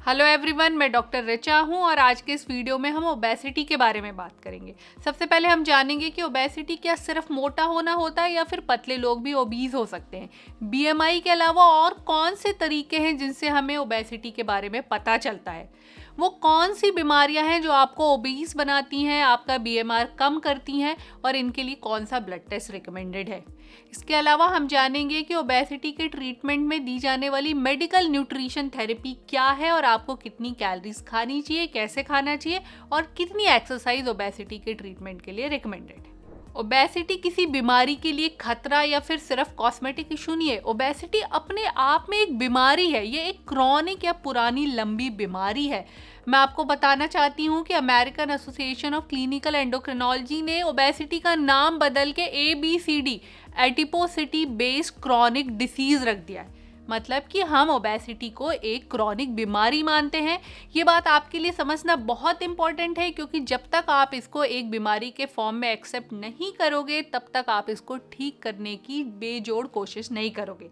Hello everyone, मैं doctor Richa हूं और आज के इस वीडियो में हम ओबेसिटी के बारे में बात करेंगे। सबसे पहले हम जानेंगे कि ओबेसिटी क्या सिर्फ मोटा होना होता है या फिर पतले लोग भी ओबीज हो सकते हैं। बीएमआई के अलावा और कौन से तरीके हैं जिनसे हमें ओबेसिटी के बारे में पता चलता है। वो कौन सी बीमारियां हैं जो आपको ओबीज बनाती हैं, आपका बीएमआर कम करती हैं और इनके लिए कौन सा ब्लड टेस्ट रिकमेंडेड है। इसके अलावा हम जानेंगे कि ओबेसिटी के ट्रीटमेंट में दी जाने वाली मेडिकल न्यूट्रिशन थेरेपी क्या है और आपको कितनी कैलोरीज खानी चाहिए, कैसे खाना चाहिए और कितनी एक्सरसाइज ओबेसिटी के ट्रीटमेंट के लिए रिकमेंडेड है। ओबेसिटी किसी बीमारी के लिए खतरा या फिर सिर्फ कॉस्मेटिक इशू नहीं है। ओबेसिटी अपने आप में एक बीमारी है, ये एक क्रॉनिक या पुरानी लंबी बीमारी है। मैं आपको बताना चाहती हूँ कि American association of clinical endocrinology ने ओबेसिटी का नाम बदल के ABCD एडिपोसिटी बेस्ड क्रॉनिक डिसीज रख दिया है। मतलब कि हम ओबेसिटी को एक क्रॉनिक बीमारी मानते हैं। ये बात आपके लिए समझना बहुत इंपॉर्टेंट है, क्योंकि जब तक आप इसको एक बीमारी के फॉर्म में एक्सेप्ट नहीं करोगे तब तक आप इसको ठीक करने की बेजोड़ कोशिश नहीं करोगे।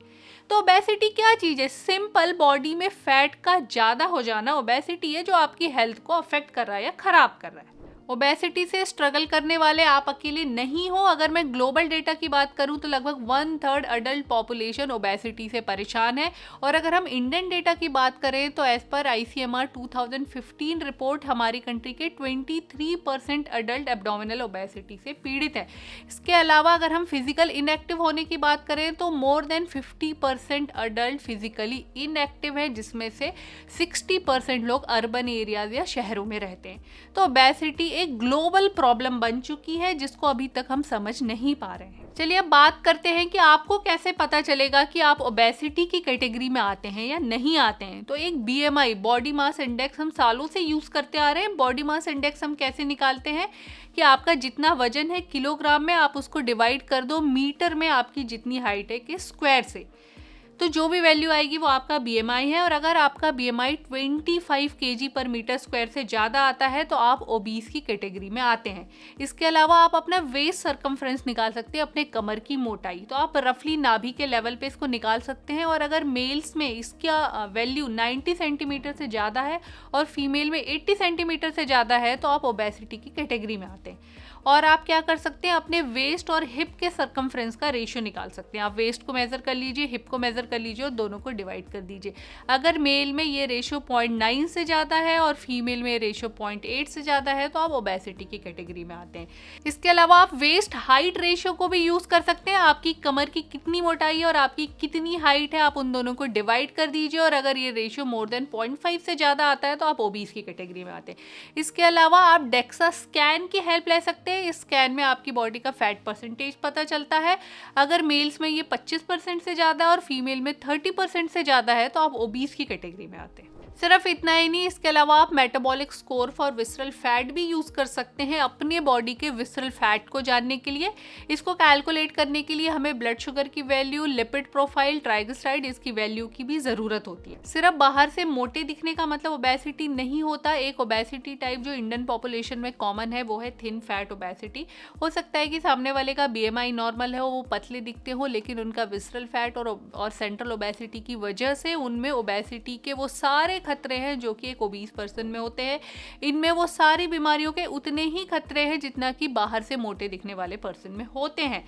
तो ओबेसिटी क्या चीज़ है? सिंपल, बॉडी में फैट का ज़्यादा हो जाना ओबेसिटी है, जो आपकी हेल्थ को अफेक्ट कर रहा है या ख़राब कर रहा है। ओबेसिटी से स्ट्रगल करने वाले आप अकेले नहीं हो। अगर मैं ग्लोबल डेटा की बात करूं तो लगभग 1/3 अडल्ट पॉपुलेशन ओबेसिटी से परेशान है। और अगर हम इंडियन डेटा की बात करें तो एज पर ICMR 2015 रिपोर्ट हमारी कंट्री के 23% अडल्ट एब्डोमिनल ओबेसिटी से पीड़ित है। इसके अलावा अगर हम फिजिकल इनएक्टिव होने की बात करें तो more than 50% adult physically inactive है, जिसमें से 60% लोग अर्बन एरियाज या शहरों में रहते हैं। तो ओबेसिटी एक ग्लोबल प्रॉब्लम बन चुकी है जिसको अभी तक हम समझ नहीं पा रहे हैं। चलिए अब बात करते हैं कि आपको कैसे पता चलेगा कि आप ओबेसिटी की कैटेगरी में आते हैं या नहीं आते हैं। तो एक BMI, बॉडी मास इंडेक्स, हम सालों से यूज करते आ रहे हैं। बॉडी मास इंडेक्स हम कैसे निकालते हैं कि आपका जितना वजन है किलोग्राम में, आप उसको डिवाइड कर दो मीटर में आपकी जितनी हाइट है के स्क्वायर से, तो जो भी वैल्यू आएगी वो आपका BMI है। और अगर आपका BMI 25 kg पर मीटर स्क्वायर से ज़्यादा आता है तो आप ओबीस की कैटेगरी में आते हैं। इसके अलावा आप अपना वेस्ट सरकमफ्रेंस निकाल सकते हैं, अपने कमर की मोटाई, तो आप रफली नाभि के लेवल पे इसको निकाल सकते हैं। और अगर मेल्स में इसका वैल्यू 90 सेंटीमीटर से ज़्यादा है और फीमेल में 80 सेंटीमीटर से ज़्यादा है तो आप ओबेसिटी की कैटेगरी में आते हैं। और आप क्या कर सकते हैं, अपने वेस्ट और हिप के सरकमफ्रेंस का रेशियो निकाल सकते हैं। आप वेस्ट को मेजर कर लीजिए, हिप को मेजर कर लीजिए और दोनों को डिवाइड कर दीजिए। अगर मेल में ये रेशियो 0.9 से ज़्यादा है और फीमेल में रेशियो 0.8 से ज़्यादा है तो आप ओबेसिटी की कैटेगरी में आते हैं। इसके अलावा आप वेस्ट हाइट रेशियो को भी यूज़ कर सकते हैं। आपकी कमर की कितनी मोटाई है और आपकी कितनी हाइट है, आप उन दोनों को डिवाइड कर दीजिए और अगर ये रेशियो मोर देन 0.5 से ज़्यादा आता है तो आप ओबीस की कैटेगरी में आते हैं। इसके अलावा आप डेक्सा स्कैन की हेल्प ले सकते हैं। इस स्कैन में आपकी बॉडी का फैट परसेंटेज पता चलता है। अगर मेल्स में ये 25% से ज़्यादा और फीमेल में 30% से ज़्यादा है तो आप ओबीस की कैटेगरी में आते हैं। सिर्फ इतना ही नहीं, इसके अलावा आप metabolic score for visceral fat भी यूज़ कर सकते हैं अपने बॉडी के विसरल फैट को जानने के लिए। इसको कैलकुलेट करने के लिए हमें ब्लड शुगर की वैल्यू, लिपिड प्रोफाइल, ट्राइग्लिसराइड, इसकी वैल्यू की भी ज़रूरत होती है। सिर्फ बाहर से मोटे दिखने का मतलब ओबेसिटी नहीं होता। एक ओबेसिटी टाइप जो इंडियन पॉपुलेशन में कॉमन है वो है थिन फैट ओबेसिटी। हो सकता है कि सामने वाले का BMI नॉर्मल है, वो पतले दिखते हो, लेकिन उनका विसरल फैट और सेंट्रल ओबेसिटी की वजह से उनमें ओबेसिटी के वो सारे खतरे हैं जो कि एक ओबीस पर्सन में होते हैं। इनमें वो सारी बीमारियों के उतने ही खतरे हैं जितना कि बाहर से मोटे दिखने वाले पर्सन में होते हैं।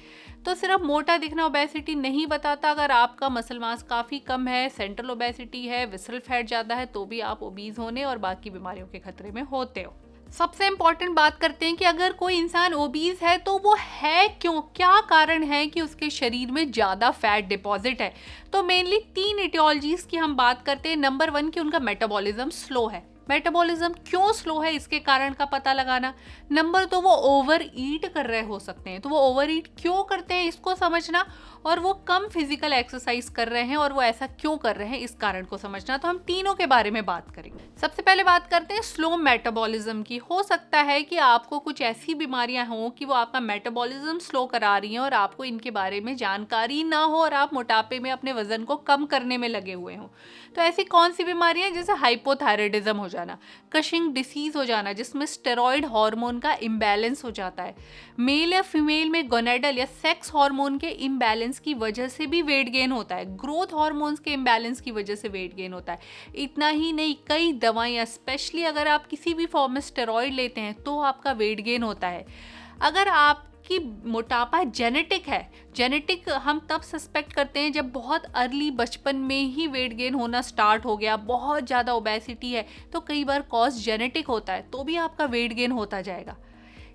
तो सिर्फ मोटा दिखना ओबेसिटी नहीं बताता। अगर आपका मसल मास काफ़ी कम है, सेंट्रल ओबेसिटी है, विसरल फैट ज़्यादा है, तो भी आप ओबीस होने और बाकी बीमारियों के खतरे में होते हो। सबसे इम्पॉर्टेंट बात करते हैं कि अगर कोई इंसान ओबीस है तो वो है क्यों, क्या कारण है कि उसके शरीर में ज़्यादा फैट डिपॉजिट है। तो मेनली 3 इटियोलॉजीज़ की हम बात करते हैं। नंबर 1 कि उनका मेटाबॉलिज्म स्लो है। मेटाबॉलिज्म क्यों स्लो है इसके कारण का पता लगाना। नंबर 2, वो ओवर ईट कर रहे हो सकते हैं, तो वो ओवर ईट क्यों करते हैं इसको समझना। और वो कम फिजिकल एक्सरसाइज कर रहे हैं और वो ऐसा क्यों कर रहे हैं इस कारण को समझना। तो हम तीनों के बारे में बात करेंगे। सबसे पहले बात करते हैं स्लो मेटाबॉलिज्म की। हो सकता है कि आपको कुछ ऐसी बीमारियां हों कि वो आपका मेटाबॉलिज्म स्लो करा रही हैं और आपको इनके बारे में जानकारी ना हो और आप मोटापे में अपने वजन को कम करने में लगे हुए हों। तो ऐसी कौन सी बीमारियां, जैसे हाइपोथायराइडिज्म हो जाना, कशिंग डिसीज हो जाना जिसमें स्टेरॉइड हार्मोन का इम्बैलेंस हो जाता है, मेल या फीमेल में गोनेडल या सेक्स हार्मोन के इम्बैलेंस की वजह से भी वेट गेन होता है, ग्रोथ हार्मोन्स के इम्बैलेंस की वजह से वेट गेन होता है। इतना ही नहीं, कई दवाइयाँ, स्पेशली अगर आप किसी भी फॉर्म में स्टेरॉइड लेते हैं तो आपका वेट गेन होता है। अगर आपकी मोटापा जेनेटिक है, जेनेटिक हम तब सस्पेक्ट करते हैं जब बहुत अर्ली बचपन में ही वेट गेन होना स्टार्ट हो गया, बहुत ज़्यादा ओबेसिटी है, तो कई बार कॉज जेनेटिक होता है, तो भी आपका वेट गेन होता जाएगा।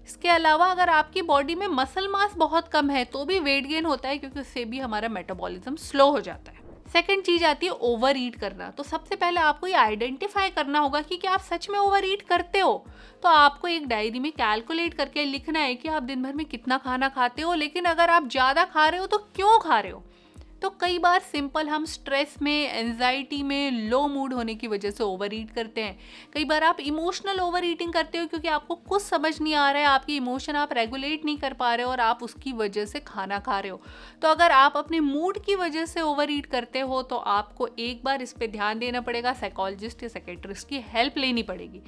इसके अलावा अगर आपकी बॉडी में मसल मास बहुत कम है तो भी वेट गेन होता है, क्योंकि उससे भी हमारा मेटाबॉलिज्म स्लो हो जाता है। सेकंड चीज आती है ओवर ईट करना। तो सबसे पहले आपको ये आइडेंटिफाई करना होगा कि क्या आप सच में ओवर ईट करते हो। तो आपको एक डायरी में कैलकुलेट करके लिखना है कि आप दिन भर में कितना खाना खाते हो, लेकिन अगर आप ज़्यादा खा रहे हो तो क्यों खा रहे हो। तो कई बार सिंपल हम स्ट्रेस में, एंजाइटी में, लो मूड होने की वजह से ओवर ईट करते हैं। कई बार आप इमोशनल ओवर ईटिंग करते हो क्योंकि आपको कुछ समझ नहीं आ रहा है, आपकी इमोशन आप रेगुलेट नहीं कर पा रहे हो और आप उसकी वजह से खाना खा रहे हो। तो अगर आप अपने मूड की वजह से ओवर ईट करते हो तो आपको एक बार इस पर ध्यान देना पड़ेगा, साइकोलॉजिस्ट या साइकेट्रिस्ट की हेल्प लेनी पड़ेगी।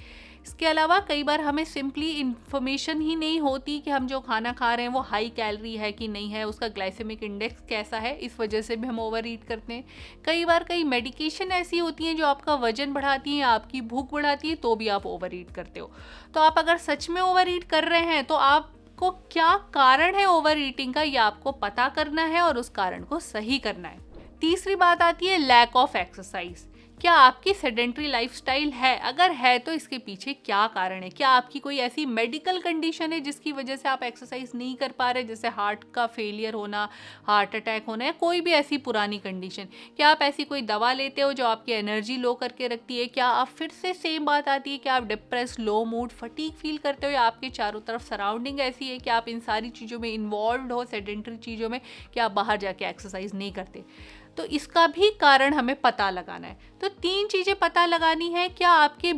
इसके अलावा कई बार हमें सिंपली इन्फॉर्मेशन ही नहीं होती कि हम जो खाना खा रहे हैं वो हाई कैलोरी है कि नहीं है, उसका ग्लाइसेमिक इंडेक्स कैसा है, इस वजह से भी हम ओवर ईट करते हैं। कई बार कई मेडिकेशन ऐसी होती हैं जो आपका वजन बढ़ाती हैं, आपकी भूख बढ़ाती है, तो भी आप ओवर ईट करते हो। तो आप अगर सच में ओवर ईट कर रहे हैं तो आपको क्या कारण है ओवर ईटिंग का, ये आपको पता करना है और उस कारण को सही करना है। तीसरी बात आती है लैक ऑफ एक्सरसाइज। क्या आपकी सेडेंट्री लाइफस्टाइल है? अगर है तो इसके पीछे क्या कारण है? क्या आपकी कोई ऐसी मेडिकल कंडीशन है जिसकी वजह से आप एक्सरसाइज नहीं कर पा रहे, जैसे हार्ट का फेलियर होना, हार्ट अटैक होना, या कोई भी ऐसी पुरानी कंडीशन? क्या आप ऐसी कोई दवा लेते हो जो आपकी एनर्जी लो करके रखती है? क्या आप फिर से सेम बात आती है कि आप डिप्रेस, लो मूड, फटीग फील करते हो, या आपके चारों तरफ सराउंडिंग ऐसी है कि आप इन सारी चीज़ों में इन्वॉल्व हो, सेडेंट्री चीज़ों में, कि आप बाहर जाके एक्सरसाइज नहीं करते? तो इसका भी कारण हमें पता लगाना है। तो 3 चीज़ें पता लगानी है। क्या आपके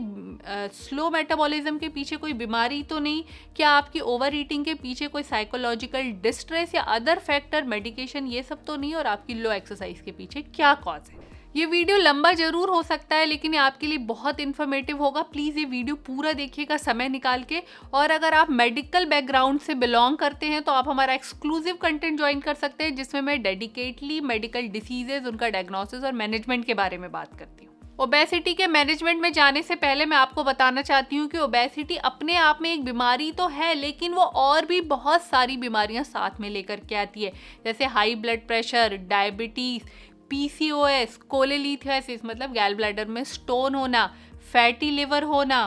स्लो मेटाबॉलिज्म के पीछे कोई बीमारी तो नहीं, क्या आपकी ओवर ईटिंग के पीछे कोई साइकोलॉजिकल डिस्ट्रेस या अदर फैक्टर, मेडिकेशन, ये सब तो नहीं, और आपकी लो एक्सरसाइज के पीछे क्या कॉज है। ये वीडियो लंबा जरूर हो सकता है लेकिन ये आपके लिए बहुत इन्फॉर्मेटिव होगा। प्लीज़ ये वीडियो पूरा देखिएगा समय निकाल के। और अगर आप मेडिकल बैकग्राउंड से बिलोंग करते हैं तो आप हमारा एक्सक्लूसिव कंटेंट ज्वाइन कर सकते हैं, जिसमें मैं डेडिकेटली मेडिकल डिसीजेज, उनका डायग्नोसिस और मैनेजमेंट के बारे में बात करती हूँ। ओबेसिटी के मैनेजमेंट में जाने से पहले मैं आपको बताना चाहती हूँ कि ओबेसिटी अपने आप में एक बीमारी तो है, लेकिन वो और भी बहुत सारी बीमारियाँ साथ में लेकर के आती है, जैसे high blood pressure, diabetes, PCOS, cholelithiasis मतलब गैल ब्लैडर में स्टोन होना, फैटी लिवर होना,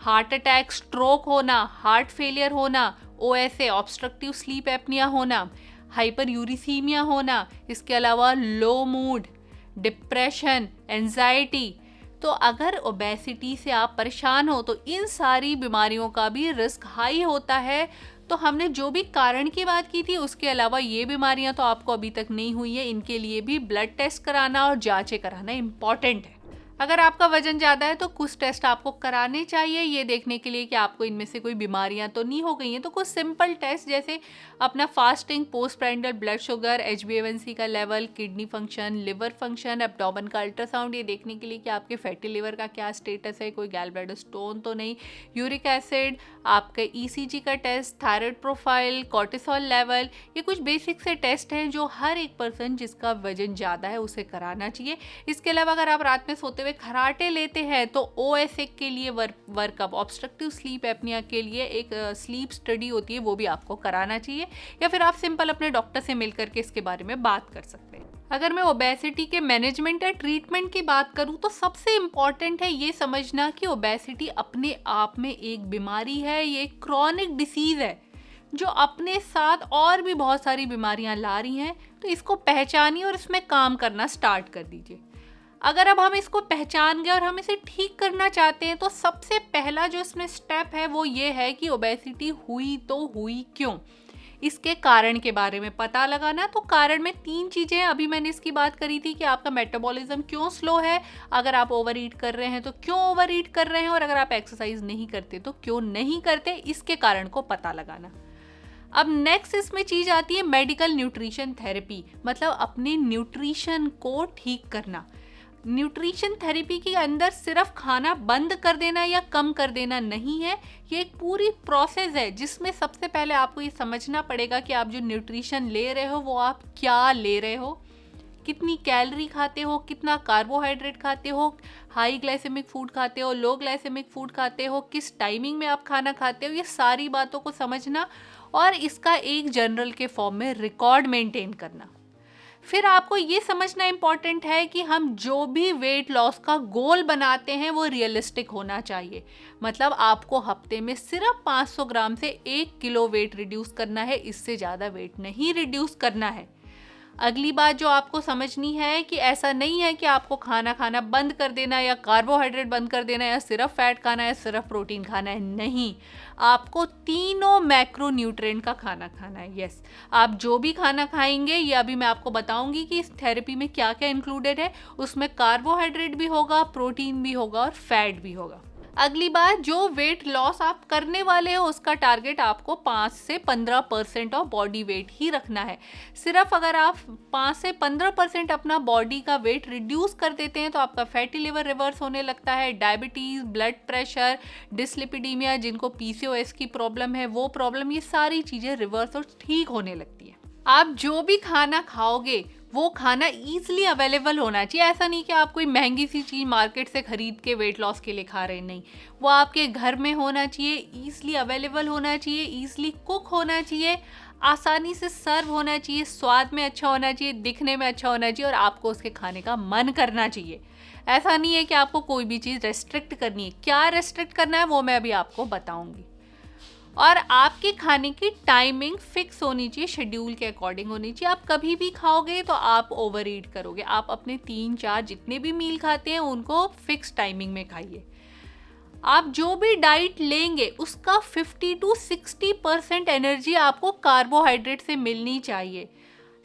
हार्ट अटैक, स्ट्रोक होना, हार्ट फेलियर होना, OSA, ऑब्स्ट्रक्टिव स्लीप एपनिया होना, हाइपर यूरिसीमिया होना, इसके अलावा लो मूड, डिप्रेशन, एंजाइटी। तो अगर ओबेसिटी से आप परेशान हो तो इन सारी बीमारियों का भी रिस्क हाई होता है। तो हमने जो भी कारण की बात की थी उसके अलावा ये बीमारियां तो आपको अभी तक नहीं हुई है, इनके लिए भी ब्लड टेस्ट कराना और जांचें कराना इम्पॉर्टेंट है। अगर आपका वजन ज़्यादा है तो कुछ टेस्ट आपको कराने चाहिए, ये देखने के लिए कि आपको इनमें से कोई बीमारियां तो नहीं हो गई हैं। तो कुछ सिंपल टेस्ट जैसे अपना fasting, post prandial blood sugar, HbA1c का level, kidney function, liver function, abdomen का अल्ट्रासाउंड, ये देखने के लिए कि आपके फैटी लिवर का क्या स्टेटस है, कोई गैल ब्लैडर स्टोन तो नहीं, यूरिक एसिड, आपका ECG का test, thyroid profile, cortisol level. ये कुछ बेसिक से टेस्ट हैं जो हर एक पर्सन जिसका वजन ज़्यादा है उसे कराना चाहिए। इसके अलावा अगर आप रात में सोते हुए खराटे लेते हैं तो OSA के लिए वर्कअप, ऑब्स्ट्रक्टिव स्लीप एपनिया के लिए एक स्लीप स्टडी होती है, वो भी आपको कराना चाहिए, या फिर आप सिंपल अपने डॉक्टर से मिल करके इसके बारे में बात कर सकते हैं। अगर मैं ओबेसिटी के मैनेजमेंट या ट्रीटमेंट की बात करूं तो सबसे इम्पॉर्टेंट है ये समझना कि ओबेसिटी अपने आप में एक बीमारी है, ये एक क्रॉनिक डिसीज है जो अपने साथ और भी बहुत सारी बीमारियां ला रही हैं। तो इसको पहचानिए और इसमें काम करना स्टार्ट कर दीजिए। अगर अब हम इसको पहचान गए और हम इसे ठीक करना चाहते हैं तो सबसे पहला जो इसमें स्टेप है वो ये है कि ओबेसिटी हुई तो हुई क्यों, इसके कारण के बारे में पता लगाना। तो कारण में 3 चीज़ें हैं, अभी मैंने इसकी बात करी थी कि आपका मेटाबॉलिज्म क्यों स्लो है, अगर आप ओवर ईट कर रहे हैं तो क्यों ओवर ईट कर रहे हैं, और अगर आप एक्सरसाइज नहीं करते तो क्यों नहीं करते, इसके कारण को पता लगाना। अब नेक्स्ट इसमें चीज़ आती है मेडिकल न्यूट्रिशन थेरेपी, मतलब अपने न्यूट्रिशन को ठीक करना। न्यूट्रिशन थेरेपी के अंदर सिर्फ खाना बंद कर देना या कम कर देना नहीं है, ये एक पूरी प्रोसेस है जिसमें सबसे पहले आपको ये समझना पड़ेगा कि आप जो न्यूट्रिशन ले रहे हो वो आप क्या ले रहे हो, कितनी कैलोरी खाते हो, कितना कार्बोहाइड्रेट खाते हो, हाई ग्लाइसेमिक फूड खाते हो, लो ग्लाइसेमिक फूड खाते हो, किस टाइमिंग में आप खाना खाते हो, ये सारी बातों को समझना और इसका एक जर्नल के फॉर्म में रिकॉर्ड मेंटेन करना। फिर आपको ये समझना इम्पॉर्टेंट है कि हम जो भी वेट लॉस का गोल बनाते हैं वो रियलिस्टिक होना चाहिए। मतलब आपको हफ्ते में सिर्फ 500 ग्राम से 1 किलो वेट रिड्यूस करना है, इससे ज़्यादा वेट नहीं रिड्यूस करना है। अगली बात जो आपको समझनी है कि ऐसा नहीं है कि आपको खाना खाना बंद कर देना या कार्बोहाइड्रेट बंद कर देना या सिर्फ फैट खाना है, सिर्फ प्रोटीन खाना है, नहीं। आपको तीनों मैक्रोन्यूट्रिएंट का खाना खाना है। यस, आप जो भी खाना खाएंगे ये अभी मैं आपको बताऊंगी कि इस थेरेपी में क्या क्या इंक्लूडेड है। उसमें कार्बोहाइड्रेट भी होगा, प्रोटीन भी होगा और फैट भी होगा। अगली बात, जो वेट लॉस आप करने वाले हो उसका टारगेट आपको 5 से 15% ऑफ बॉडी वेट ही रखना है। सिर्फ अगर आप 5 से 15% अपना बॉडी का वेट रिड्यूस कर देते हैं तो आपका फैटी लिवर रिवर्स होने लगता है। डायबिटीज़, ब्लड प्रेशर, डिसलिपिडीमिया, जिनको पीसीओएस की प्रॉब्लम है वो प्रॉब्लम, ये सारी चीज़ें रिवर्स और ठीक होने लगती है। आप जो भी खाना खाओगे वो खाना ईजिली अवेलेबल होना चाहिए। ऐसा नहीं कि आप कोई महंगी सी चीज़ मार्केट से खरीद के वेट लॉस के लिए खा रहे हैं, नहीं। वो आपके घर में होना चाहिए, ईजिली अवेलेबल होना चाहिए, ईजिली कुक होना चाहिए, आसानी से सर्व होना चाहिए, स्वाद में अच्छा होना चाहिए, दिखने में अच्छा होना चाहिए और आपको उसके खाने का मन करना चाहिए। ऐसा नहीं है कि आपको कोई भी चीज़ रेस्ट्रिक्ट करनी है। क्या रेस्ट्रिक्ट करना है वो मैं अभी आपको बताऊँगी। और आपके खाने की टाइमिंग फिक्स होनी चाहिए, शेड्यूल के अकॉर्डिंग होनी चाहिए। आप कभी भी खाओगे तो आप ओवर ईट करोगे। आप अपने 3-4 जितने भी मील खाते हैं उनको फिक्स टाइमिंग में खाइए। आप जो भी डाइट लेंगे उसका 50 to 60% एनर्जी आपको कार्बोहाइड्रेट से मिलनी चाहिए।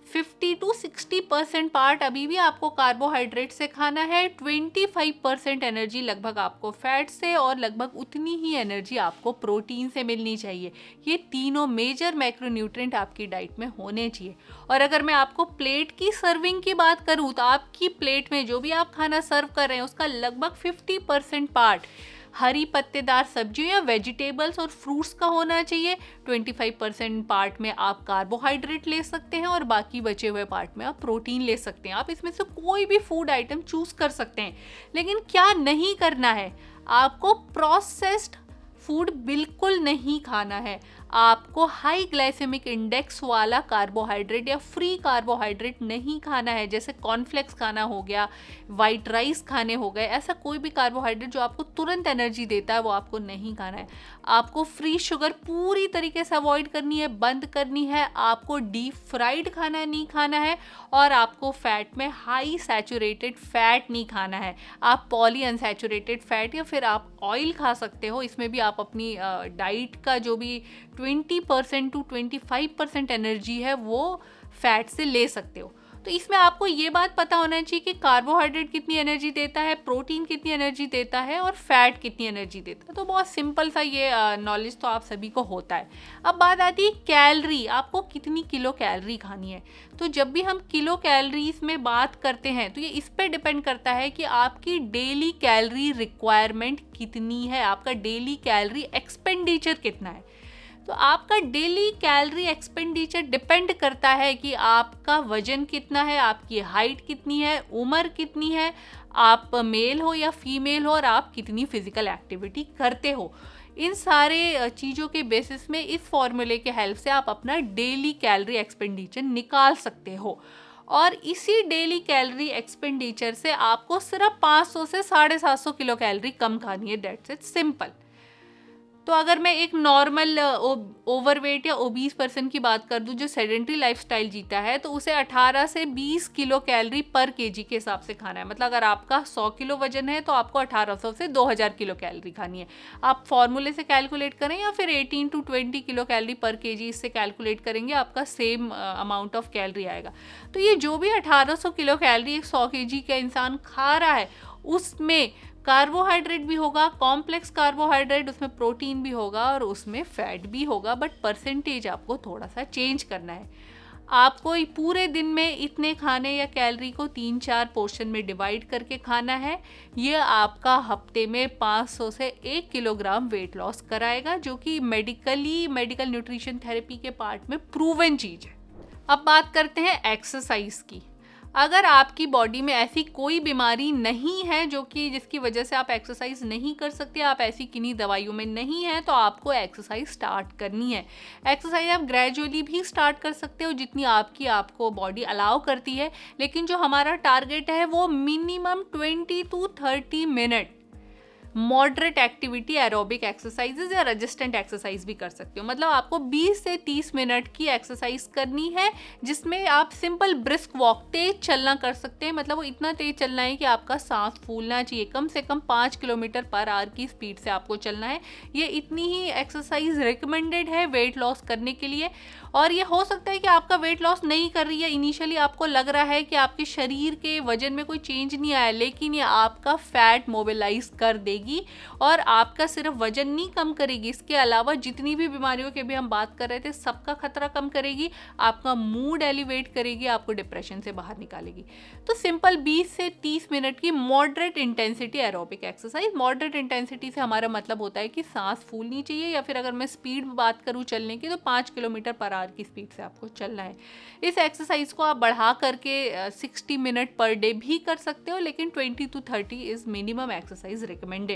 50 to 60% पार्ट अभी भी आपको कार्बोहाइड्रेट से खाना है, 25% एनर्जी लगभग आपको फैट से और लगभग उतनी ही एनर्जी आपको प्रोटीन से मिलनी चाहिए। ये तीनों मेजर मैक्रोन्यूट्रिएंट आपकी डाइट में होने चाहिए। और अगर मैं आपको प्लेट की सर्विंग की बात करूँ तो आपकी प्लेट में जो भी आप खाना सर्व कर रहे हैं उसका लगभग 50% पार्ट हरी पत्तेदार सब्जियों या वेजिटेबल्स और फ्रूट्स का होना चाहिए। 25% पार्ट में आप कार्बोहाइड्रेट ले सकते हैं और बाकी बचे हुए पार्ट में आप प्रोटीन ले सकते हैं। आप इसमें से कोई भी फूड आइटम चूज कर सकते हैं। लेकिन क्या नहीं करना है, आपको प्रोसेस्ड फूड बिल्कुल नहीं खाना है। आपको हाई ग्लाइसेमिक इंडेक्स वाला कार्बोहाइड्रेट या फ्री कार्बोहाइड्रेट नहीं खाना है। जैसे कॉर्नफ्लेक्स खाना हो गया, वाइट राइस खाने हो गए, ऐसा कोई भी कार्बोहाइड्रेट जो आपको तुरंत एनर्जी देता है वो आपको नहीं खाना है। आपको फ्री शुगर पूरी तरीके से अवॉइड करनी है, बंद करनी है। आपको डीप फ्राइड खाना नहीं खाना है और आपको फैट में हाई सैचुरेटेड फैट नहीं खाना है। आप पॉली अनसैचुरेटेड फैट या फिर आप ऑयल खा सकते हो। इसमें भी आप अपनी डाइट का जो भी 20% to 25% एनर्जी है वो फैट से ले सकते हो। तो इसमें आपको ये बात पता होना चाहिए कि कार्बोहाइड्रेट कितनी एनर्जी देता है, प्रोटीन कितनी एनर्जी देता है और फैट कितनी एनर्जी देता है। तो बहुत सिंपल सा ये नॉलेज तो आप सभी को होता है। अब बात आती है कैलोरी, आपको कितनी किलो कैलोरी खानी है। तो जब भी हम किलो कैलोरीज में बात करते हैं तो ये इस पर डिपेंड करता है कि आपकी डेली कैलोरी रिक्वायरमेंट कितनी है, आपका डेली कैलोरी एक्सपेंडिचर कितना है। तो आपका डेली कैलोरी एक्सपेंडिचर डिपेंड करता है कि आपका वजन कितना है, आपकी हाइट कितनी है, उम्र कितनी है, आप मेल हो या फीमेल हो और आप कितनी फिजिकल एक्टिविटी करते हो। इन सारे चीज़ों के बेसिस में इस फॉर्मूले के हेल्प से आप अपना डेली कैलोरी एक्सपेंडिचर निकाल सकते हो। और इसी डेली कैलोरी एक्सपेंडिचर से आपको सिर्फ 500 से 750 किलो कैलोरी कम खानी है। That's it, simple. तो अगर मैं एक नॉर्मल ओवरवेट या ओबीस पर्सन की बात कर दूं जो सेडेंट्री लाइफस्टाइल जीता है तो उसे 18 से 20 किलो कैलोरी पर केजी के हिसाब से खाना है। मतलब अगर आपका 100 किलो वजन है तो आपको 1800 से 2000 किलो कैलोरी खानी है। आप फॉर्मूले से कैलकुलेट करें या फिर 18 to 20 किलो कैलोरी पर केजी इससे कैलकुलेट करेंगे, आपका सेम अमाउंट ऑफ कैलोरी आएगा। तो ये जो भी 1800 किलो कैलोरी एक 100 केजी का इंसान खा रहा है उसमें कार्बोहाइड्रेट भी होगा, कॉम्प्लेक्स कार्बोहाइड्रेट, उसमें प्रोटीन भी होगा और उसमें फैट भी होगा, बट परसेंटेज आपको थोड़ा सा चेंज करना है। आपको पूरे दिन में इतने खाने या कैलोरी को 3-4 पोर्शन में डिवाइड करके खाना है। ये आपका हफ्ते में 500 से 1 किलोग्राम वेट लॉस कराएगा, जो कि मेडिकल न्यूट्रिशन थेरेपी के पार्ट में प्रूवन चीज़ है। अब बात करते हैं एक्सरसाइज की। अगर आपकी बॉडी में ऐसी कोई बीमारी नहीं है जिसकी वजह से आप एक्सरसाइज नहीं कर सकते, आप ऐसी किन्हीं दवाइयों में नहीं है, तो आपको एक्सरसाइज स्टार्ट करनी है। एक्सरसाइज आप ग्रेजुअली भी स्टार्ट कर सकते हो जितनी आपको बॉडी अलाउ करती है, लेकिन जो हमारा टारगेट है वो minimum 20 to 30 minute moderate activity aerobic exercises या रेजिस्टेंट एक्सरसाइज भी कर सकते हो। मतलब आपको 20 से 30 मिनट की एक्सरसाइज करनी है, जिसमें आप सिंपल ब्रिस्क वॉक, तेज चलना कर सकते हैं। मतलब वो इतना तेज चलना है कि आपका सांस फूलना चाहिए। कम से कम 5 किलोमीटर पर आवर की स्पीड से आपको चलना है। ये इतनी ही एक्सरसाइज रिकमेंडेड है वेट लॉस करने के लिए। और ये हो सकता है कि आपका वेट लॉस नहीं कर रही है, इनिशियली आपको लग रहा है कि आपके शरीर के वजन में कोई चेंज नहीं आया, लेकिन ये आपका फैट मोबिलाइज कर देगी और आपका सिर्फ वजन नहीं कम करेगी, इसके अलावा जितनी भी बीमारियों के भी हम बात कर रहे थे सबका खतरा कम करेगी, आपका मूड एलिवेट करेगी, आपको डिप्रेशन से बाहर निकालेगी। तो सिंपल 20 से 30 मिनट की moderate intensity aerobic exercise. Moderate intensity से हमारा मतलब होता है कि सांस फूलनी चाहिए, या फिर अगर मैं स्पीड बात करूँ चलने की तो 5 किलोमीटर पर आवर की स्पीड से आपको चलना है। इस एक्सरसाइज को आप बढ़ा करके 60 मिनट पर डे भी कर सकते हो, लेकिन 20 to 30 is minimum exercise recommended.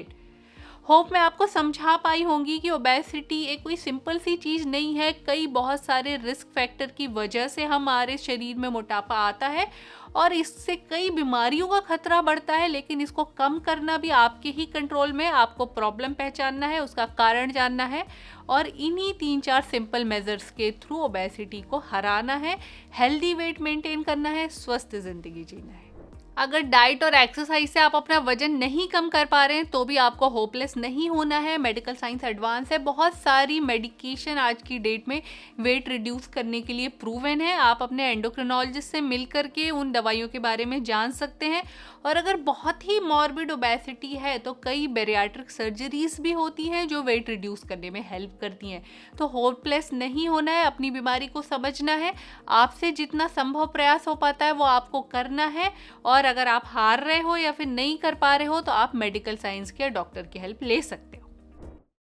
Hope मैं आपको समझा पाई होंगी कि ओबेसिटी एक कोई सिंपल सी चीज़ नहीं है। कई बहुत सारे रिस्क फैक्टर की वजह से हमारे शरीर में मोटापा आता है और इससे कई बीमारियों का खतरा बढ़ता है, लेकिन इसको कम करना भी आपके ही कंट्रोल में। आपको प्रॉब्लम पहचानना है, उसका कारण जानना है और इन्हीं 3-4 सिंपल मेजर्स के थ्रू ओबेसिटी को हराना है, हेल्दी वेट मेंटेन करना है, स्वस्थ जिंदगी जीना है। अगर डाइट और एक्सरसाइज से आप अपना वजन नहीं कम कर पा रहे हैं तो भी आपको होपलेस नहीं होना है। मेडिकल साइंस एडवांस है, बहुत सारी मेडिकेशन आज की डेट में वेट रिड्यूस करने के लिए प्रूवन है। आप अपने एंडोक्रिनोलॉजिस्ट से मिल करके उन दवाइयों के बारे में जान सकते हैं। और अगर बहुत ही मॉर्बिड ओबेसिटी है तो कई बेरियाट्रिक सर्जरीज भी होती हैं जो वेट रिड्यूस करने में हेल्प करती हैं। तो होपलेस नहीं होना है, अपनी बीमारी को समझना है, आपसे जितना संभव प्रयास हो पाता है वो आपको करना है। और अगर आप हार रहे हो या फिर नहीं कर पा रहे हो तो आप मेडिकल साइंस के डॉक्टर की हेल्प ले सकते हैं।